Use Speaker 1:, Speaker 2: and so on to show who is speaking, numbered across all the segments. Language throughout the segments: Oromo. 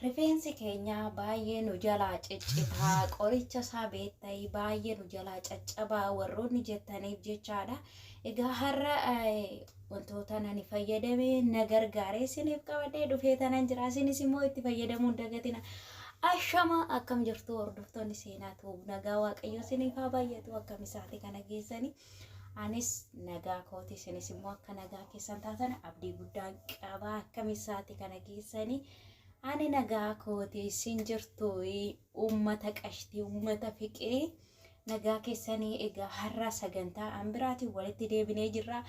Speaker 1: rifeensi keenya baay'ee nu jalaa ciccitaa qoricha isaa beektay baay'ee nu jalaa caccabaa warroonni jettaniif jechaadha. Egaa har'a wantoota nani fayyadamee na gargaaree isiniif qabadhee dhufee tanan jira. Isinis immoo itti fayyadamuun dagatina. Ashama akkam jirtu hordoftoonni seenaa tuub nagaa waaqayyo isiniif haa baay'atu akkam isaati kana geessani. Anis nagaa kooti isinis immoo akka nagaa keessan taatan abdii guddaa qaba akkam isaati kana geessani. Ani nagaa kooti isin jirtu uummata qashtii uummata fiqee nagaa keessanii egaa har'a sagantaa ambiraatiin walitti deebinee jirra.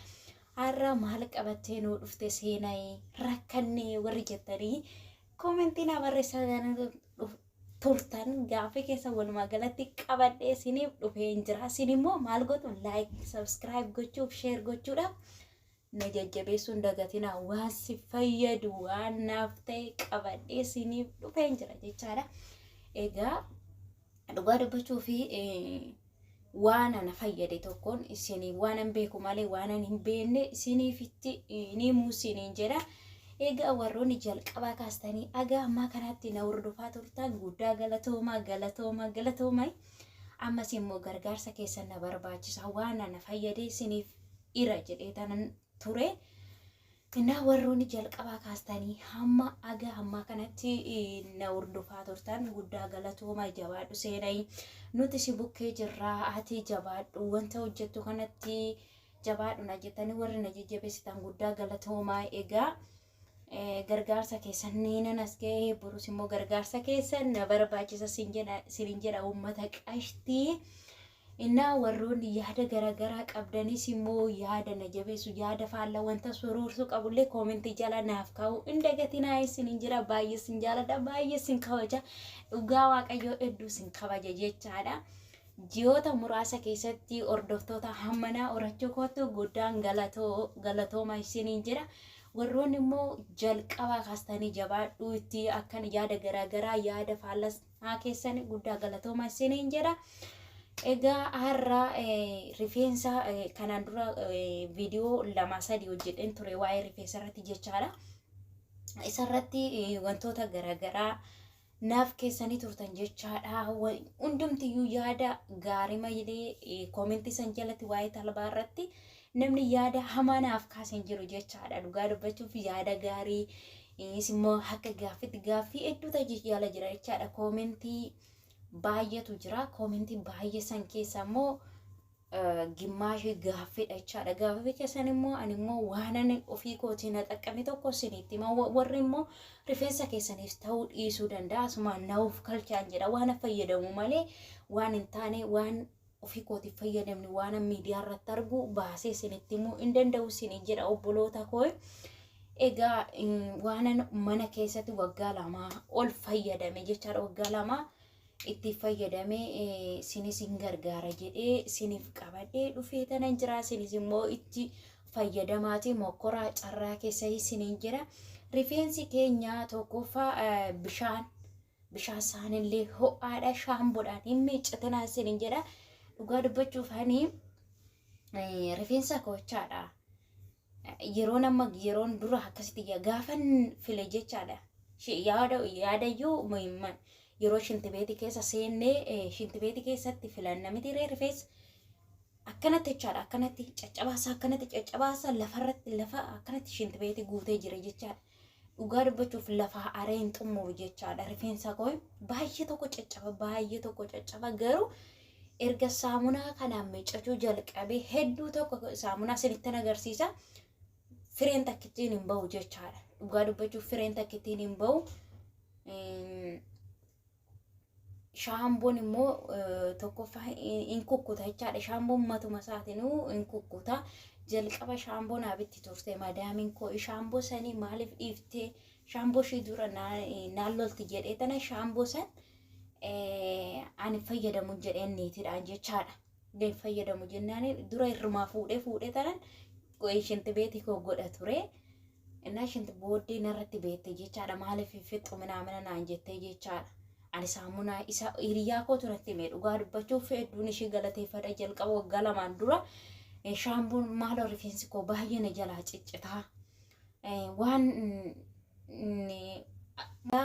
Speaker 1: Har'a maal qabattee nuu dhufte seenaa rakkannee warri jettanii komentii na barreessaa turtan gaaffii keessa walumaa galatti qabadhee isiniif dhufee jira. Isin immoo maal gootu like subscribe gochuuf share gochuudhaaf na jajjabeessuun dagatina waan si fayyadu waan naaf ta'e qabadhee isiniif dhufee jira jechaadha. Egaa dhugaa dubbachuu fi waan ana fayyade tokkoon isinii waan an beeku malee waan an hin beekne isiniifitti ni muusiniin jedha. Egaa warroonni jalqabaa kaastanii aga ammaa kanatti na hordofaa turtan guddaa galatoomaa. Ammas immoo gargaarsa keessan na barbaachisa waan ana fayyade isiniif ira jedhee tanan ture. Innaa warroonni jalqabaa kaastanii hamma aga ammaa kanatti na hordofaa turtan guddaa galatoomaa jabaadhu seenaa nuti si bukkee jirraa ati jabaadhu wanta hojjettu kanatti jabaadhu na jettanii warri na jajjabeessitan guddaa galatoomaa. Egaa gargaarsa keessan ni nanas ga'ee borus immoo gargaarsa keessan na barbaachisa sinin jedha uummata qashtii. Innaa warroonni yaada garaagaraa qabdanis immoo yaada na jabeessu yaada faallaa wanta surursu qabullee koomentii jala naaf kaa'u hin dagatinaa isinin jira. Baay'ee sin jaaladha baay'ee sin kabaja dhugaa waaqayyoo hedduu sin kabaja jechaadha. Ji'oota muraasa keessatti hordoftoota hammanaa horachuu kootu guddaan galatooma isinin jira. Warroonni immoo jalqabaa kaastanii jabaadhu itti akkan yaada garaagaraa yaada faallaa keessan guddaa galatooma isinin jira. Egaa har'a rifeensa kanaan dura viidiyoo 2-3 hojjedheen ture waa'ee rifeensa irratti jechaadha. Isarratti wantoota garaagaraa naaf keessanii turtan jechaadha. Hundumtiyyuu yaada gaarii malee koomentii san jalatti waa'ee talbaa irratti namni yaada hamaa naaf kaasan jiru jechaadha. Dhugaa dubbachuuf yaada gaarii immoo akka gaaffii hedduu tajaajila jira jechaadha. Koomentii baay'eetu jira. Koomentii baay'ee san keessa immoo gimmaashii gaaffiidha jechaadha. Gaaffii keessan immoo ani immoo waan ofii kootiin xaqqame tokko isinitti warri immoo rifeensa keessaniif ta'uu dhiisuu danda'a. Asuma naaf kalchaan jedha waan fayyadamu malee waan hin taane waan ofii kootiif fayyadamni waan miidiyaa irratti argu baasee isinitti immoo hin danda'u isin jedha obboloota koo. Egaa waan mana keessatti waggaa 2 ol fayyadame jechaadha. Waggaa 2 itti fayyadame isinis hin gargaara jedhee isiniif qabadhee dhufee tanan jira. Isinis immoo itti fayyadamaati mokkoraa carraa keessa isiniin jira. Rifeensi keenya tokkoffaa bishaan isaanillee ho'aadha shaamboodhaan hin miiccatinaa isiniin jedha. Dhugaa dubbachuuf ani rifeensa kochaadha. Yeroon dura akkasitti gaafan file jechaadha. Yaadayyuu muhimman yeroo shintibeetii keessa seennee shintibeetii keessatti filanna miti rifeensa akkanatti jechaadha. Akkanatti caccabaasa lafa akkanatti shintibeetii guutee jira jechaadha. Dhugaa dubbachuuf lafa areen xumuru jechaadha. Rifeensa koo baay'ee tokko caccaba garuu erga saamunaa kanaan miiccachuu jalqabe hedduu tokko saamunaa isinitti agarsiisa. Fireen takkittiin hin bahu jechaadha. Dhugaa dubbachuuf fireen takkittiin hin bahu. Shaamboon immoo tokkoffaa hin kukkuta jechaadha. Shaamboon matuma isaatinuu hin kukkuta. Jalqaba shaamboon abitti turte madaamiin koo shaamboo sanii maaliif dhiiftee shaamboo ishii dura naallolti jedhee tana shaamboo san ani fayyadamu jedheen niitidhaan jechaadha. Gaafa fayyadamu jennaan dura irrumaa fuudhee tanan shinti beetii koo godha ture. Innaa shinti booddee narratti beette jechaadha. Maaliif fixxu minaa naan jettee jechaadha. Ani saamunaa isa hiriyaa kootu natti hime dhugaa dubbachuuf hedduun ishee galateeffadha. Jalqaba waggaa 2 dura shaamboon maaloo rifeensi koo baay'ee na jalaa ciccitaa waan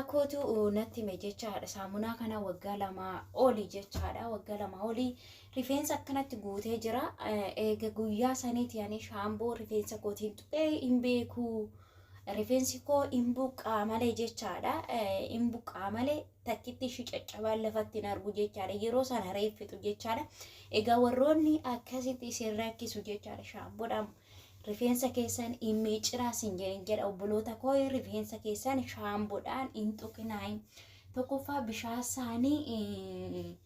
Speaker 1: Kootu natti hime jechaadha. Saamunaa kana waggaa 2 oli jechaadha. Waggaa 2 oli rifeensa akkanatti guutee jira. Eega guyyaa saniiti ani shaamboo rifeensa kootiin tuqee hin beeku. Rifeensi koo hin buqqaa malee jechaadha. Hin buqqaa malee takkitti ishii caccabaan lafatti hin argu jechaadha. Yeroo sana reeffitu jechaadha. Egaa warroonni akkasitti isin rakkisu jechaadha. Shaamboodhaan rifeensa keessan hin miiciraas hin jedha obboloota koo. Rifeensa keessan shaamboodhaan hin tuqinaa. Tokkoffaa bishaan isaanii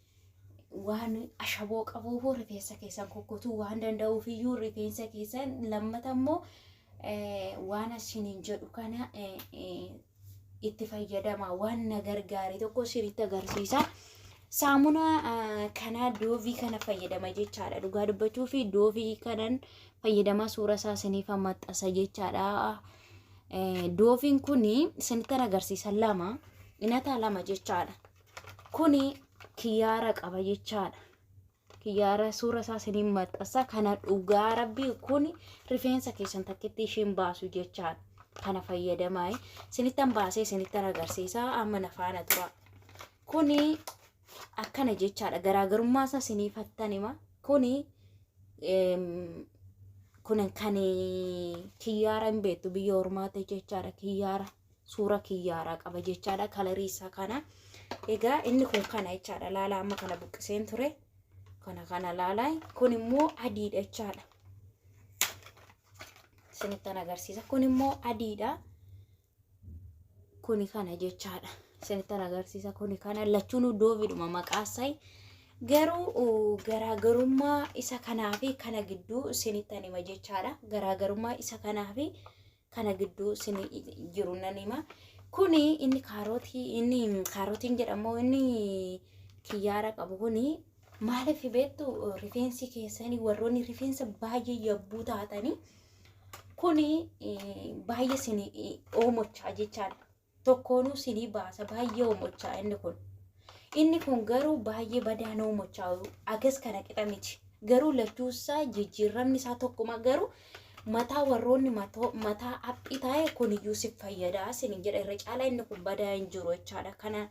Speaker 1: waan ashaboo qabuuf rifeensa keessan kokkotuu waan danda'uuf iyyuu rifeensa keessan lammata immoo waan asiniin jedhu kana itti fayyadama. Waan na gargaare tokko sirriitti agarsiisa. Saamunaa kana doovii kana fayyadama jechaadha. Dhugaa dubbachuu fi doovii kanan fayyadama suura isaa isiniif maxxansa jechaadha. Dooviin kuni isinittan agarsiisa lama inataa lama jechaadha. Kuni kiyyaara qaba jechaadha. Kiyyaara suura isaa isiniif maxxansa kana dhugaa rabbii kuni rifeensa keessan takkitti ishiin baasu jechaadha. Kana fayyadamaa isinittan baasee isinittan agarsiisa. Amma na faana tura. Kuni akkana jechaadha. Garaagarummaa isaa isiniif hattan hima. Kuni kan kiyyaara hin beektu biyya ormaati jechaadha. Kiyyaara suura kiyyaaraa qaba jechaadha. Kalarii isaa kana. Egaa inni kun kana jechaadha. Laalaa amma kana buqqiseen ture. Kana laalaa. Kun immoo adiidha jechaadha. Isinittan agarsiisa. Kun immoo adiidha. Kuni kana jechaadha. Isinittan agarsiisa. Kuni kana lachuun doovidhuma maqaasaa. Garuu garaagarummaa isa kanaa fi kana gidduu isinittan hima jechaadha. Garaagarummaa isa kanaa fi kana gidduu isin jiru nan hima. Kuni inni kaarotiin jedhamu inni kiyyaara qabu kuni maaliif beektu rifeensi keessanii warroonni rifeensa baay'ee yabbuu taatanii kuni baay'ee isin oomochaa jechaadha. Tokkoonuu isinii baasa baay'ee oomochaa inni kun. Inni kun garuu baay'ee badaan oomochaa agas kana qixa miti. Garuu lachuusaa jijjiiramni isaa tokkuma garuu mataa warroonni mataa haphii taa'e kun iyyuu si fayyada isin jedha. Irra caalaa inni kun badaa hin jiru jechaadha. Kana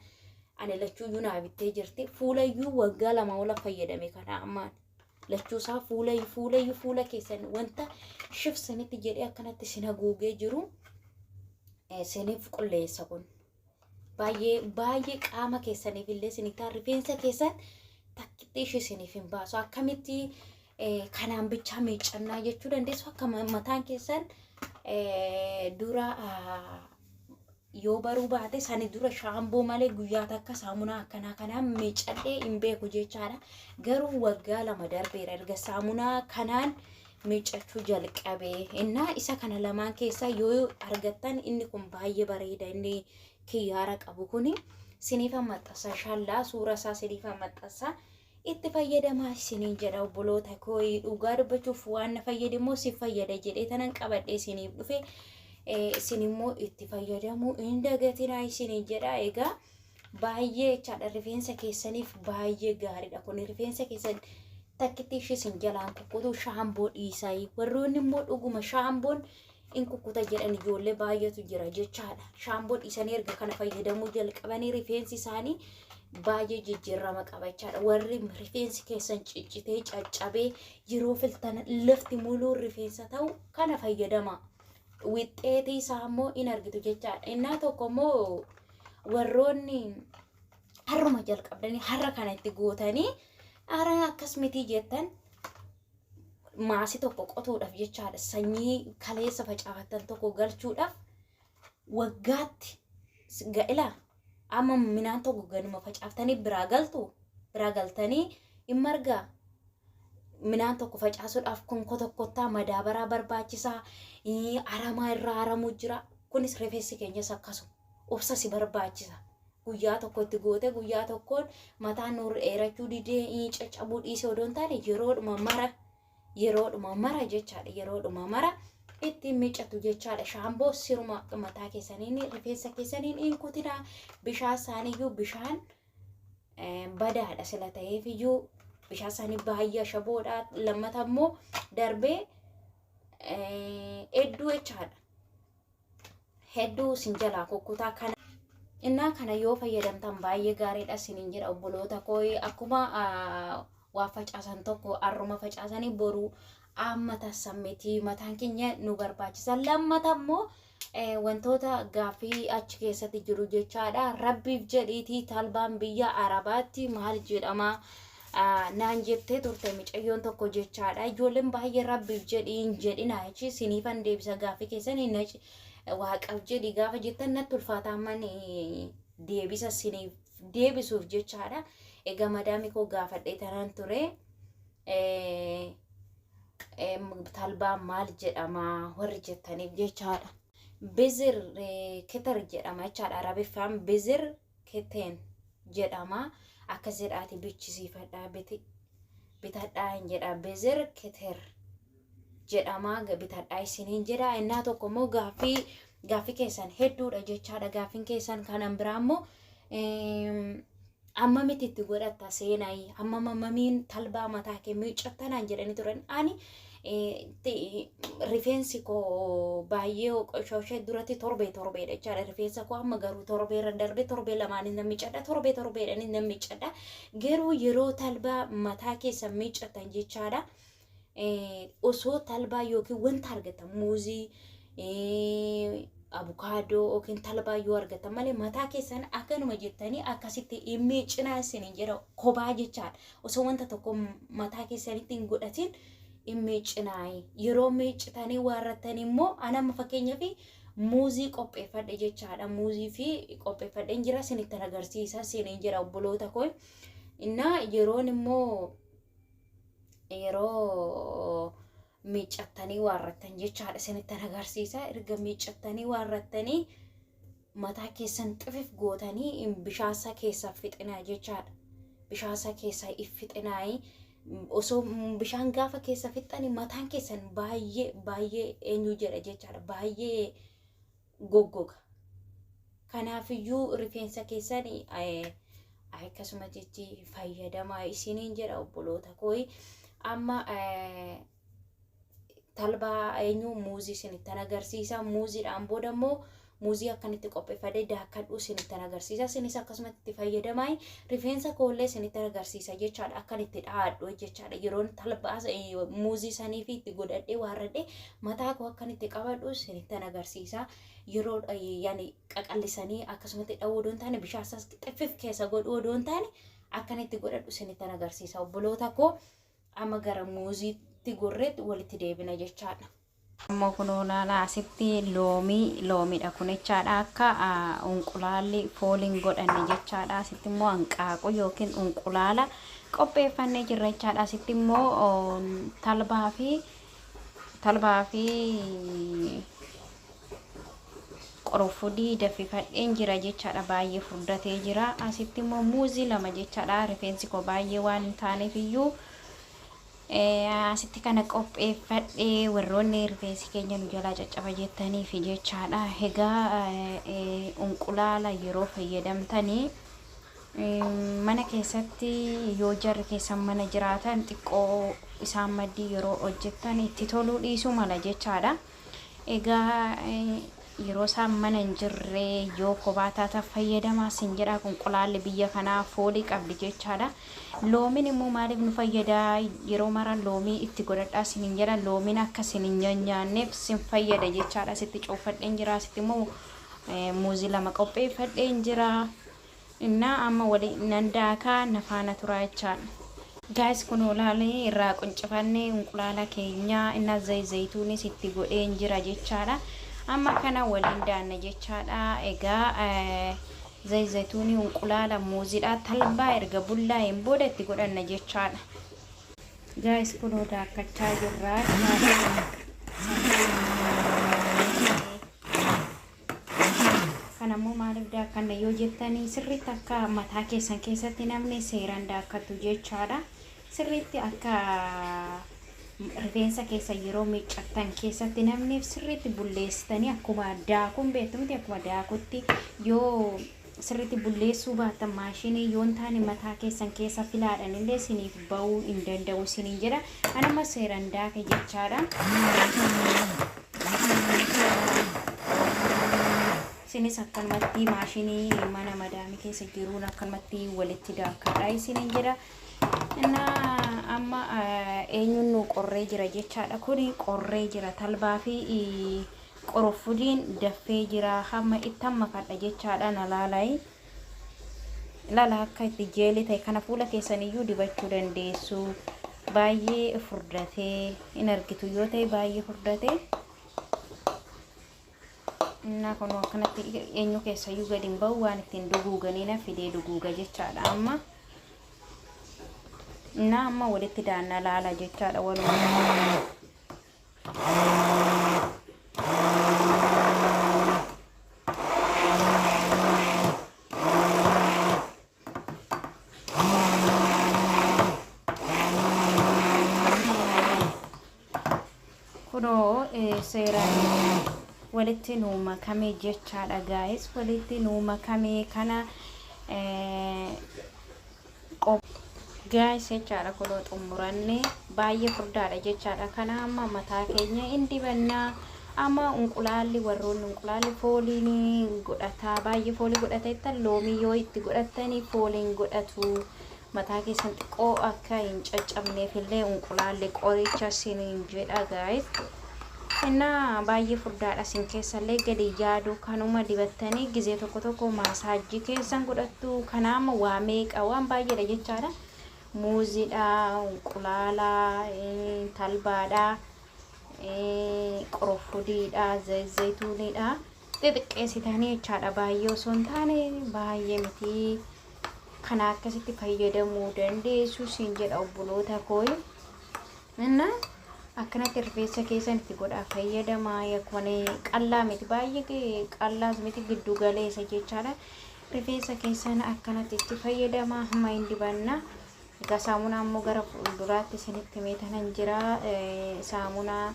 Speaker 1: ani lachuuyyuu naa bittee jirti. Fuulayyuu waggaa 2 ola fayyadame kana ammaan. Lachuusaa fuula keessan wanta shifsanitti jedhee akkanatti isin haguugee jiru isiniif qulleessa kun. Baay'ee qaama keessaniif illee isinitti rifeensa keessan takkitti isiniif hin baasu. Akkamitti kanaan bichaa miiccannaa jechuu dandeessu. Akka mataan keessan dura yoo baruu baate sani dura shaamboo malee guyyaa takka saamunaa akkanaa kanaan miiccadhee hin beeku jechaadha. Garuu waggaa 2 darbeera erga saamunaa kanaan miiccachuu jalqabee. Innaa isa kana lamaan keessaa yoo argattan inni kun baay'ee bareeda. Inni kiyyaara qabu kuni isiniif maxxansa. Shallaa suura isaa isiniif maxxansa. Itti fayyadamaa isiniin jedha obboloota koo. Dhugaa dubbachuuf waan na fayyadamoo si fayyada jedhee tanan qabadhee isiniif dhufe. Isin immoo itti fayyadamuu hin dagatinaa isiniin jedha. Egaa baay'ee jechaadha rifeensa keessaniif baay'ee gaariidha. Kun rifeensa keessan takkitti isin jalaan kukkutu shaamboo dhiisaa. Warroonni immoo dhuguma shaamboon in kukkuta jedhan ijoollee baay'eetu jira jechaadha. Shaamboo dhiisanii erga kana fayyadamuu jalqabanii rifeensi isaanii baay'ee jijjiirama qaba jechaadha. Warri rifeensi keessan ciccitee caccabee yeroo filtan lafti muluu rifeensa ta'u kana fayyadama. Wixxeetii isaa immoo in argitu jechaadha. Innaa tokko immoo warroonni harruma jalqabdanii harra kana itti gootanii ara akkas miti jettan maasii tokko qotuudhaaf jechaadha. Sanyii kaleessa facaafattan tokko galchuudhaaf waggaatti ga'ila amma minaan tokko ganuma facaaftanii biraa galtanii hin margaa. Minaan tokko facaasuudhaaf konko tokkottaa madaabaraa barbaachisaa. Aramaa irraa aramuu jira. Kunis rifeensi keenyas akkasuma obsa si barbaachisa. Guyyaa tokko itti goote guyyaa tokkoon mataan nuur dheerachuu didee caccabuu dhiisee odoo hin taane yeroodhuma mara jechaadha. Yeroodhuma mara itti miiccatu jechaadha. Shaamboo siruma mataa keessaniin rifeensa keessaniin hin kutinaa. Bishaan isaaniiyyuu bishaan badaadha sila ta'eef iyyuu bishaan isaanii baay'ee ashaboodha. Lammata immoo darbee hedduu jechaadha. Hedduu isin jalaa kukkutaa kana Innaa kana yoo fayyadamtan baay'ee gaariidha isiniin jedha obboloota koo. Akkuma waa facaasan tokko arruma facaasanii boru amma tassammitii mataan keenya nu barbaachisa. Lammata immoo wantoota gaaffii achi keessatti jiru jechaadha. Rabbiif jedhiitii talbaan biyya Arabaatti maal jedhama naan jettee turte mucayyoon tokko jechaadha. Ijoolleen baay'ee rabbiif jedhiin jedhina jechi siniifan deebisa gaaffii keessanii waaqaaf jedhi gaafa jettan natti ulfaata amman deebisa siniif deebisuuf jechaadha. Egaa madaami koo gaafadhee tanan ture talbaan maal jedhama warri jettaniif jechaadha. Bizir keter jedhama jechaadha. Arabiffaan bizir keten jedhama. Akkas jedhaati bichisiifadhaa bitadhaa hin jedha. Bizir keter jedhama bitadhaa isiniin jedha. Innaa tokko immoo gaaffii keessan hedduudha jechaadha. Gaaffiin keessan kanan biraa immoo amma miti itti godhatta seenaayi amma mammamiin talbaa mataa kee miiccattanaan jedhanii turan. Ani rifeensi koo baay'ee qoshooshee duratti torbeedha jechaadha. Rifeensa koo amma garuu torbeerra darbe torbee lamaanis nan miiccadha torbeedhanis nan miiccadha. Garuu yeroo talbaa mataa keessa miiccatan jechaadha. Osoo talbaa yookiin wanta argatan muuzii abukaadoo yookiin talbaa yoo argatan malee mataa keessan akkanuma jettanii akkasitti miiccinaa isiniin jedha kophaa jechaadha. Osoo wanta tokko mataa keessanitti hin godhatin miiccinaayi. Yeroo miiccitanii waarrattanii immoo anama fakkeenyaaf muuzii qopheeffadhe jechaadha. Muuzii fi qopheeffadheen jira isinittan agarsiisa isiniin jedha obboloota koo. Innaa yeroon immoo yeroo miiccattanii waarrattan jechaadha isinittan agarsiisa. Erga miiccattanii waarrattanii mataa keessan xifif gootanii bishaasa keessa fixinaa jechaadha. Bishaasa keessa fixinaayi. Osoo bishaan gaafa keessa fixanii mataan keessan baay'ee eenyu jedha jechaadha. Baay'ee goggoga. Kanaafiyyuu rifeensa keessan akkasuma jechi fayyadamaa isiniin jedha obboloota koo. Amma talbaa eenyu muuzii isinittan agarsiisa. Muuziidhaan booda immoo muuzii akkanitti qopheeffadhee daakkadhu isinittan agarsiisa. Isinis akkasumatti itti fayyadamaa. Rifeensa koollee isinittan agarsiisa jechaadha. Akkanitti dhaadhu jechaadha. Yeroon talbaa muuzii sanii fi itti godhadhee waarradhee mataa koo akkanitti qabadhu isinittan agarsiisa. Yeroo yaani qaqallisanii akkasumatti dha'uu odoo hin taane bishaan xifif keessa godhuu odoo hin taane akkanitti godhadhu isinittan agarsiisa obboloota koo. Amma gara muuziitti gorreetti walitti deebina jechaadha. Ammoo kun laalaa asitti loomiidha kun jechaadha. Akka unqulaalli fooliin godhanne jechaadha. Asitti immoo hanqaaquu yookiin unqulaala qopheeffannee jirra jechaadha. Asitti immoo talbaa fi qorofudii daffifadheen jira jechaadha. Baay'ee furdatee jira. Asitti immoo muuzii lama jechaadha. Rifeensi koo baay'ee waan hin taaneef iyyuu asitti kana qopheeffadhee warroonni rifeensi keenya nu jalaa caccaba jettaniif jechaadha. Egaa unqulaala yeroo fayyadamtanii mana keessatti yoo jarri keessan mana jiraatan xiqqoo isaan maddii yeroo hojjettan itti toluu dhiisuu mala jechaadha. Egaa yeroo isaan mana hin jirre yoo kophaa taata fayyadamaa sin jedha. Unqulaalli biyya kanaa foolii qabdi jechaadha. Loomiin immoo maaliif nu fayyadaa? Yeroo mara loomii itti godhadhaa sin jedha. Loomiin akka sin hin nyaanneef sin fayyada jechaadha. Asitti cuuffadheen jira. Asitti immoo muuzii lama qopheeffadheen jira. Innaa amma wali nan daakaa nafaana turaa jechaadha. Guys kun olaalee irraa quncifannee unqulaala keenya inna zayituunis itti godheen jira jechaadha. Amma kana waliin daanna jechaadha. Egaa zayituunii unqulaala muuziidha talbaa erga bullaa'een booda itti godhanna jechaadha. Guys kun daakkachaa jirra. Kanammoo maaliif daakkanna yoo jettanii sirriitti akka mataa keessan keessatti namni seeraan daakkatu jechaadha. Sirriitti akka rifeensa keessa yeroo miiccattan keessatti namni sirriitti bulleessitanii akkuma daakuun beektumti akkuma daakutti yoo sirriitti bulleessuu baattan maashinii yoo hin taane mataa keessan keessa filaadhaan illee isiniif ba'uu hin danda'u isiniin jedha. Anama seeraan daaka jechaadha. isinis akkanumatti maashinii mana madaami keessa jiruun akkanumatti walitti daakadha isiniin jedha. Inna amma eenyuun nu qorree jira jechaadha. Kuni qorree jira talbaa fi qorofuliin daffee jira. Hamma ittan makadha jechaadha na laalaayi. Laalaa akka itti jeelii ta'e kana fuula keessaniyyuu dibachuu dandeessu. Baay'ee furdatee in argitu yoo ta'e baay'ee furdatee. Inna kun akkanatti eenyu keessayyuu gadi hin bahu waan ittiin duguuganiina fidee duguuga jechaadha amma. Inna amma walitti daanna laala jechaadha walumaa. Kuno seeraan walitti nu makame jechaadha guys. Walitti nu makame kana guys jechaadha kuno xumuranne baay'ee furdaadha jechaadha. Kana amma mataa keenya indibanna amma unqulaalli warroonni unqulaalli fooliin godhata baay'ee foolii godhata loomii yoo itti godhatanii fooliin godhatu mataa keessan xiqqoo akka hin caccabneef illee unqulaalli qoricha siniin jedha guys. Inna baay'ee furdaadha sin keessallee gadi yaadu kanuma dibattanii gizee tokko tokko maasaajii keessan godhattu. Kanaama waa meeqa waan baay'eedha jechaadha. Muuziidha, unqulaala, talbaadha, qorofuliidha, zayituuniidha. Xixiqqeessitanii jechaadha baay'ee osoo hin taane baay'ee miti. Kana akkasitti fayyadamuu dandeessu siin jedha obboloota koo. Inna akkanatti rifeensa keessan itti godhaa fayyadamaa. Yakone qallaa miti baay'ee qallaas miti giddu galeessa jechaadha. Rifeensa keessan akkanatti itti fayyadamaa hamma hin dibanna. Egaa saamunaa ammoo gara fuulduraatti isinitti meetanan jira. Saamunaa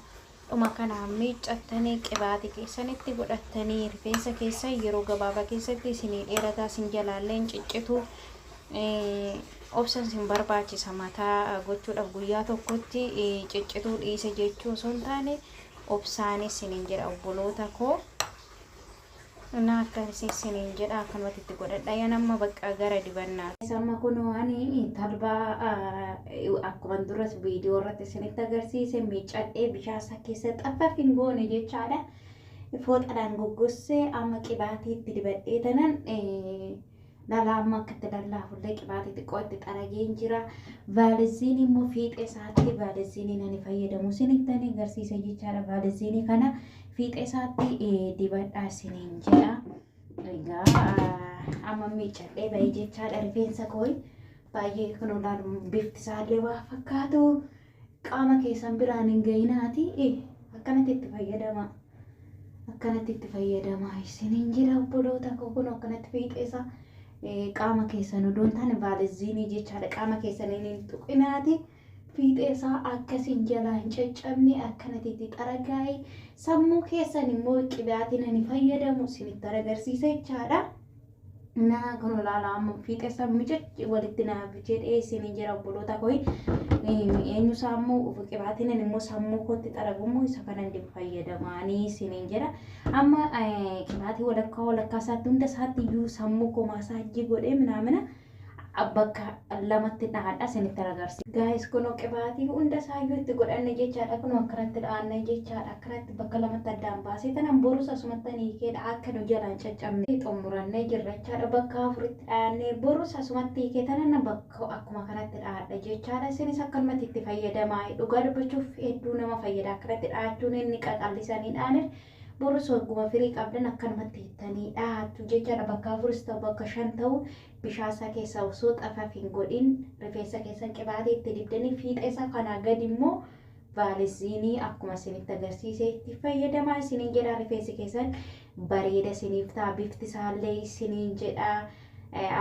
Speaker 1: dhuma kana miiccattanii qibaatii keessanitti godhattanii rifeensa keessan yeroo gabaabaa keessatti isinii dheerataa sin jalaallee hin ciccitu. Obsan sin barbaachisa mataa gochuudhaaf guyyaa tokkotti ciccituu dhiise jechuu osoo hin taane obsaanis siniin jedha obboloota koo. Inna akkasii siniin jedha akkanumatti itti godhadha. Yan amma bakka gara dibannaa. Amma kun waan talbaa akkuma duras viidiyoo irratti isinitti agarsiise miiccadhee bishaan keessa xaffaf hin goone jechaadha. Fooxadhaan goggossee amma qibaatii itti dibadhee tanan laalaa amma akkatti lallaafullee qibaatii xiqqoo itti xarageen jira. Vaaliziin immoo fiixee isaatti vaaliziinii nani fayyadamu isinitti agarsiise jechaadha. Vaaliziinii kana fiixee isaatti dibadhaa isiniin jedha. Egaa amma miiccadhee bahee jechaadha rifeensa koo. Baay'ee kun ilaalu bifti isaallee waa fakkaatu qaama keessan biraan hin gahinaati. Akkanatti itti fayyadama. Akkanatti itti fayyadama isiniin jedha obboloota koo. Kun akkanatti fiixee isaa qaama keessan odoon taane vaaliziinii jechaadha. Qaama keessan hin tuqinaati. Fiixee isaa akkasiin jalaa hin caccabne akkanatti itti xaragaa'e. Sammuu keessan immoo qibaatiin ani fayyadamu isinitti agarsiisa jechaadha. Naa kun laalaa amma fiixee isaa miiccachi walitti naaf jedhee isiniin jira obboloota koo. Eenyu sammuu qibaatiin ani immoo sammuu kootti xaragumu isa kanan fayyadamaanii isiniin jira. Amma qibaatii walakkaa isaatti hunda isaatti iyyuu sammuu koo maasaajii godhee minaamina bakka lamatti dhaadha isinitti agarsiisa. Guys kun qibaatii hunda isaayyuu itti godhanne jechaadha. Kun akkanatti dhaanne jechaadha. Akkanatti bakka lamatti addaan baasee tanan borus asumatti hiikeedha akka nu jalaan caccabne xumurannee jirra jechaadha. Bakka afuritti dhaanne borus asumatti hiikee tanan bakka akkuma kanatti dhaadha jechaadha. Isinis akkanumatti itti fayyadamaa. Dhugaa dubbachuuf hedduu nama fayyada. Akkanatti dhaachuun inni qaqallisanii dhaanir borus wagguma firii qabdan akkanumatti hiittanii dhaattu jechaadha. Bakka afuris ta'u bakka shan ta'u bishaan keessa osoo xafaf hin godhin rifeensa keessan qibaatii itti dibdanii fiixee isaa kanaa gadi immoo vaaliziinii akkuma isinitti agarsiise itti fayyadamaa isiniin jedha. Rifeensi keessan bareeda isiniif ta'a. Bifti isaallee isiniin jedha.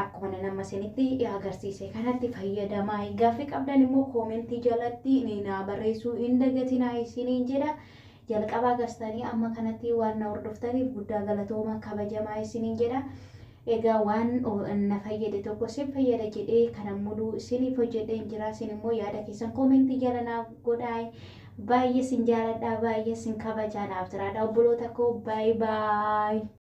Speaker 1: Akkuma nama isinitti agarsiise kanatti fayyadamaa. Gaaffii qabdan immoo koomentii jalatti naa barreessuu hin dagatinaa isiniin jedha. Jalqabaa gastanii amma kanatti waan na hordoftaniif guddaa galatooma kabajamaa isiniin jedha. Egaa waan na fayyade tokko sin fayyada jedhee kana muluu isiniif hojjedhee hin jira. Isin immoo yaada keessan koomentii jala naaf godhaa. Baay'ee sin jaaladha, baay'ee sin kabajaa naaf jiraadha obboloota koo. Bye bye.